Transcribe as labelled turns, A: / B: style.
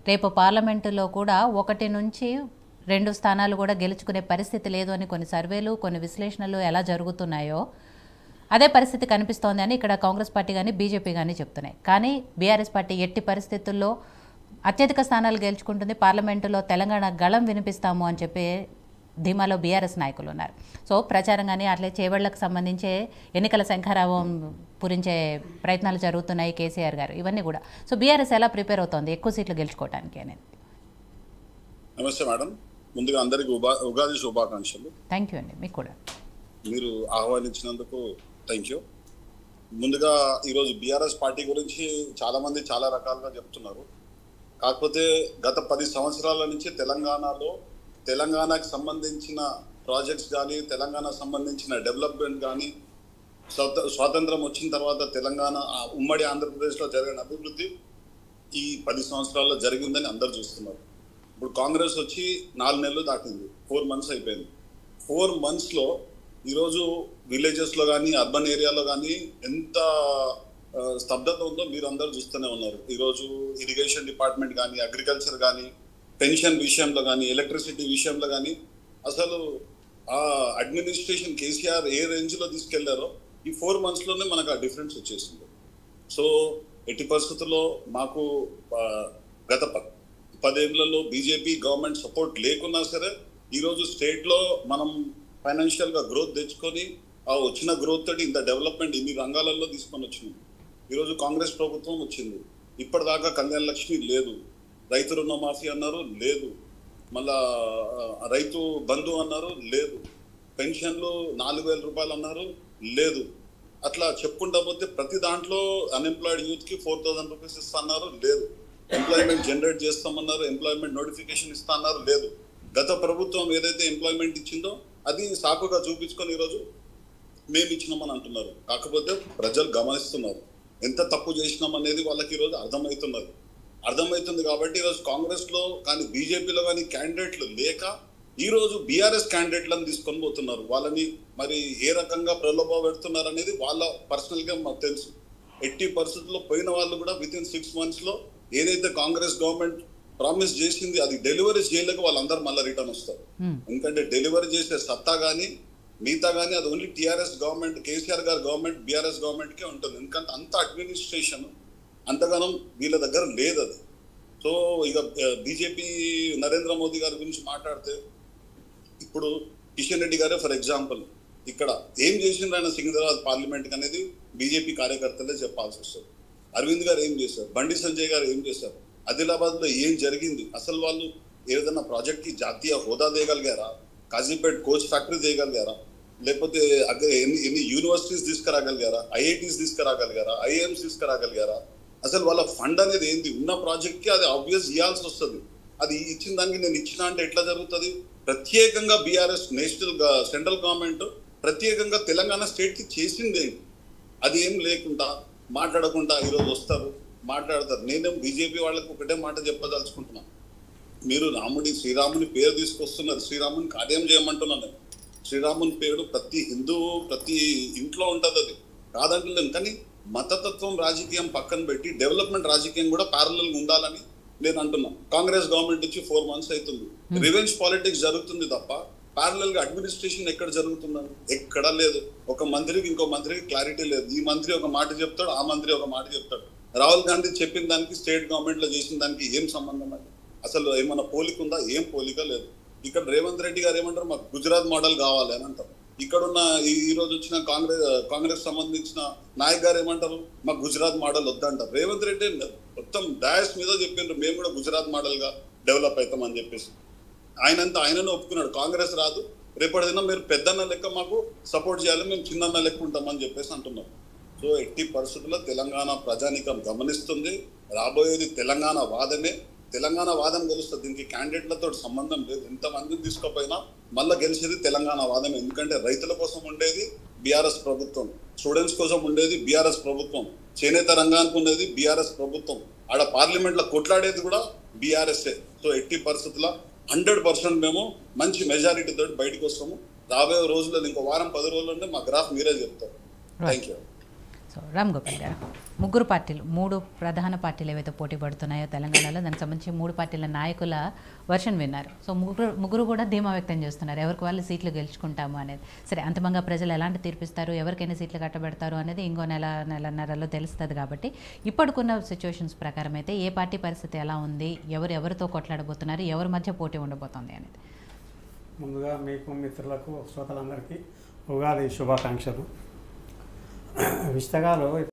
A: రేపు పార్లమెంటులో కూడా 1 నుంచి 2 స్థానాలు కూడా గెలుచుకునే పరిస్థితి లేదు అని కొన్ని సర్వేలు, కొన్ని విశ్లేషణలు ఎలా జరుగుతున్నాయో అదే పరిస్థితి కనిపిస్తోంది అని ఇక్కడ కాంగ్రెస్ పార్టీ కానీ బీజేపీ కానీ చెప్తున్నాయి. కానీ బీఆర్ఎస్ పార్టీ ఎట్టి పరిస్థితుల్లో అత్యధిక స్థానాలు గెలుచుకుంటుంది, పార్లమెంటులో తెలంగాణ గళం వినిపిస్తాము అని చెప్పి ధీమాలో బీఆర్ఎస్ నాయకులు ఉన్నారు. సో ప్రచారం కానీ అట్లే చేవళ్లకు సంబంధించే ఎన్నికల శంఖారావం పూరించే ప్రయత్నాలు జరుగుతున్నాయి కేసీఆర్ గారు, ఇవన్నీ కూడా. సో బీఆర్ఎస్ ఎలా ప్రిపేర్ అవుతోంది ఎక్కువ సీట్లు గెలుచుకోవడానికి అనేది?
B: నమస్తే మేడం, ముందుగా అందరికి ఉగాది శుభాకాంక్షలు.
A: థ్యాంక్ యూ అండి, మీకు కూడా.
B: మీరు ఆహ్వానించినందుకు థ్యాంక్ యూ. ముందుగా ఈరోజు బీఆర్ఎస్ పార్టీ గురించి చాలా మంది చాలా రకాలుగా చెప్తున్నారు. కాకపోతే గత 10 సంవత్సరాల నుంచి తెలంగాణకు సంబంధించిన ప్రాజెక్ట్స్ కానీ, తెలంగాణకు సంబంధించిన డెవలప్మెంట్ కానీ, స్వాతంత్రం వచ్చిన తర్వాత తెలంగాణ ఉమ్మడి ఆంధ్రప్రదేశ్లో జరిగిన అభివృద్ధి ఈ 10 సంవత్సరాల్లో జరిగిందని అందరు చూస్తున్నారు. ఇప్పుడు కాంగ్రెస్ వచ్చి 4 నెలలు దాటింది, 4 మంత్స్ అయిపోయింది. 4 మంత్స్లో ఈరోజు విలేజెస్లో కానీ, అర్బన్ ఏరియాలో కానీ ఎంత స్తబ్దత ఉందో మీరు అందరూ చూస్తూనే ఉన్నారు. ఈరోజు ఇరిగేషన్ డిపార్ట్మెంట్ కానీ, అగ్రికల్చర్ కానీ, పెన్షన్ విషయంలో కానీ, ఎలక్ట్రిసిటీ విషయంలో కానీ అసలు ఆ అడ్మినిస్ట్రేషన్ కేసీఆర్ ఏ రేంజ్లో తీసుకెళ్లారో ఈ 4 మంత్స్లోనే మనకు ఆ డిఫరెన్స్ వచ్చేసింది. సో ఎట్టి పరిస్థితుల్లో మాకు గత 10 ఏళ్లలో బీజేపీ గవర్నమెంట్ సపోర్ట్ లేకున్నా సరే ఈరోజు స్టేట్లో మనం ఫైనాన్షియల్గా గ్రోత్ తెచ్చుకొని ఆ వచ్చిన గ్రోత్ తోటి ఇంత డెవలప్మెంట్ ఇన్ని రంగాలలో తీసుకొని వచ్చినాం. ఈరోజు కాంగ్రెస్ ప్రభుత్వం వచ్చింది, ఇప్పటిదాకా కళ్యాణ లక్ష్మి లేదు, రైతు రుణమాఫీ అన్నారు లేదు, మళ్ళా రైతు బంధు అన్నారు లేదు, పెన్షన్లు 4,000 రూపాయలు అన్నారు లేదు. అట్లా చెప్పుకుంటా పోతే ప్రతి దాంట్లో అన్ఎంప్లాయిడ్ యూత్కి 4,000 రూపీస్ ఇస్తా అన్నారు లేదు, ఎంప్లాయ్మెంట్ జనరేట్ చేస్తామన్నారు, ఎంప్లాయ్మెంట్ నోటిఫికేషన్ ఇస్తా అన్నారు లేదు. గత ప్రభుత్వం ఏదైతే ఎంప్లాయ్మెంట్ ఇచ్చిందో అది సాకుగా చూపించుకొని ఈరోజు మేము ఇచ్చినామని అంటున్నారు. కాకపోతే ప్రజలు గమనిస్తున్నారు ఎంత తప్పు చేసినాం అనేది వాళ్ళకి ఈరోజు అర్థమవుతుంది. కాబట్టి ఈరోజు కాంగ్రెస్లో కానీ బీజేపీలో కానీ క్యాండిడేట్లు లేక ఈరోజు బీఆర్ఎస్ క్యాండిడేట్లను తీసుకొని పోతున్నారు. వాళ్ళని మరి ఏ రకంగా ప్రలోభ పెడుతున్నారు అనేది వాళ్ళ పర్సనల్గా మాకు తెలుసు. ఎట్టి పరిస్థితుల్లో పోయిన వాళ్ళు కూడా వితిన్ 6 మంత్స్లో ఏదైతే కాంగ్రెస్ గవర్నమెంట్ ప్రామిస్ చేసింది అది డెలివరీ చేయలేక వాళ్ళందరూ మళ్ళీ రిటర్న్ వస్తారు. ఎందుకంటే డెలివరీ చేసే సత్తా కానీ మిగతా కానీ అది ఓన్లీ టీఆర్ఎస్ గవర్నమెంట్, కేసీఆర్ గారి గవర్నమెంట్, బీఆర్ఎస్ గవర్నమెంట్కే ఉంటుంది. ఎందుకంటే అంత అడ్మినిస్ట్రేషన్ అంతగానం వీళ్ళ దగ్గర లేదు అది. సో ఇక బీజేపీ నరేంద్ర మోదీ గారి గురించి మాట్లాడితే ఇప్పుడు కిషన్ రెడ్డి గారే ఫర్ ఎగ్జాంపుల్ ఇక్కడ ఏం చేసిండ్రు ఆయన సికింద్రాబాద్ పార్లమెంట్కి అనేది బీజేపీ కార్యకర్తలే చెప్పాల్సి వస్తుంది. అరవింద్ గారు ఏం చేశారు, బండి సంజయ్ గారు ఏం చేశారు, ఆదిలాబాద్లో ఏం జరిగింది, అసలు వాళ్ళు ఏదైనా ప్రాజెక్ట్కి జాతీయ హోదా చేయగలిగారా, కాజీపేట్ కోచ్ ఫ్యాక్టరీ చేయగలిగారా, లేకపోతే ఎన్ని యూనివర్సిటీస్ తీసుకురాగలిగారా, ఐఐటీస్ తీసుకురాగలిగారా, ఐఐఎంస్ తీసుకురాగలిగారా, అసలు వాళ్ళ ఫండ్ అనేది ఏంది, ఉన్న ప్రాజెక్ట్కి అది ఆబ్వియస్ ఇవ్వాల్సి వస్తుంది. అది ఇచ్చిన దానికి నేను ఇచ్చిన అంటే ఎట్లా జరుగుతుంది? ప్రత్యేకంగా బీఆర్ఎస్ సెంట్రల్ గవర్నమెంట్ ప్రత్యేకంగా తెలంగాణ స్టేట్కి చేసింది అది ఏం లేకుండా మాట్లాడకుండా ఈరోజు వస్తారు మాట్లాడతారు. నేనేం బీజేపీ వాళ్ళకి ఒకటే మాట చెప్పదలుచుకుంటున్నాను, మీరు శ్రీరాముని పేరు తీసుకొస్తున్నారు, శ్రీరాముని కార్యం చేయమంటున్నాను. శ్రీరాముని పేరు ప్రతి హిందువు ప్రతి ఇంట్లో ఉంటుంది, అది కాదంటలేను. కానీ మతతత్వం రాజకీయం పక్కన పెట్టి డెవలప్మెంట్ రాజకీయం కూడా ప్యారలల్ ఉండాలని నేను అంటున్నాను. కాంగ్రెస్ గవర్నమెంట్ వచ్చి 4 మంత్స్ అవుతుంది, రివెంజ్ పాలిటిక్స్ జరుగుతుంది తప్ప ప్యారలల్ గా అడ్మినిస్ట్రేషన్ ఎక్కడ జరుగుతుందని ఎక్కడా లేదు. ఒక మంత్రికి ఇంకో మంత్రికి క్లారిటీ లేదు. ఈ మంత్రి ఒక మాట చెప్తాడు, ఆ మంత్రి ఒక మాట చెప్తాడు. రాహుల్ గాంధీ చెప్పిన దానికి స్టేట్ గవర్నమెంట్ లో చేసిన దానికి ఏం సంబంధం అది? అసలు ఏమన్నా పోలిక ఉందా? ఏం పోలిక లేదు. ఇక్కడ రేవంత్ రెడ్డి గారు ఏమంటారు, మాకు గుజరాత్ మోడల్ కావాలి అని అంటారు. ఇక్కడున్న ఈ రోజు వచ్చిన కాంగ్రెస్ సంబంధించిన నాయక్ గారు ఏమంటారు, మాకు గుజరాత్ మోడల్ వద్దంటారు. రేవంత్ రెడ్డి మొత్తం డయాస్ మీద చెప్పిండ్రు మేము కూడా గుజరాత్ మోడల్ గా డెవలప్ అవుతామని చెప్పేసి. ఆయననే ఒప్పుకున్నాడు, కాంగ్రెస్ రాదు, రేపటి దినం మీరు పెద్దన్న లెక్క మాకు సపోర్ట్ చేయాలి, మేము చిన్నన్న లెక్క ఉంటామని చెప్పేసి అంటున్నారు. సో ఎట్టి పరిస్థితుల్లో తెలంగాణ ప్రజానికం గమనిస్తుంది, రాబోయేది తెలంగాణ వాదమే. తెలంగాణ వాదం గెలుస్తుంది, దీనికి క్యాండిడేట్లతో సంబంధం లేదు. ఎంతమందిని తీసుకోపోయినా మళ్ళీ గెలిచేది తెలంగాణ వాదమే. ఎందుకంటే రైతుల కోసం ఉండేది బీఆర్ఎస్ ప్రభుత్వం, స్టూడెంట్స్ కోసం ఉండేది బీఆర్ఎస్ ప్రభుత్వం, చేనేత రంగానికి ఉండేది బీఆర్ఎస్ ప్రభుత్వం, ఆడ పార్లమెంట్లో కొట్లాడేది కూడా బీఆర్ఎస్ఏ. సో ఎట్టి పరిస్థితుల్లో 100% మేము మంచి మెజారిటీ తోటి బయటకు వస్తాము. రాబోయే రోజుల్లో ఇంకో వారం 10 రోజులు ఉంటే మా గ్రాఫ్ మీరే చెప్తారు. Thank you.
A: So Ram Gopal గారు, ముగ్గురు పార్టీలు, 3 ప్రధాన పార్టీలు ఏవైతే పోటీ పడుతున్నాయో తెలంగాణలో, దానికి సంబంధించి 3 పార్టీల నాయకుల వర్షన్ విన్నారు. సో ముగ్గురు కూడా ధీమా వ్యక్తం చేస్తున్నారు, ఎవరికి వాళ్ళు సీట్లు గెలుచుకుంటాము అనేది. సరే, అంతిమంగా ప్రజలు ఎలాంటి తీర్పిస్తారు, ఎవరికైనా సీట్లు కట్టబెడతారు అనేది ఇంకో నెలన్నరలో తెలుస్తుంది. కాబట్టి ఇప్పటికున్న సిచ్యువేషన్స్ ప్రకారం అయితే ఏ పార్టీ పరిస్థితి ఎలా ఉంది, ఎవరితో కొట్లాడబోతున్నారు, ఎవరి మధ్య పోటీ ఉండబోతుంది అనేది.
C: ముందుగా మీకు మిత్రులకు శ్రోతలందరికీ ఉగాది శుభాకాంక్షలు. విస్తగాలు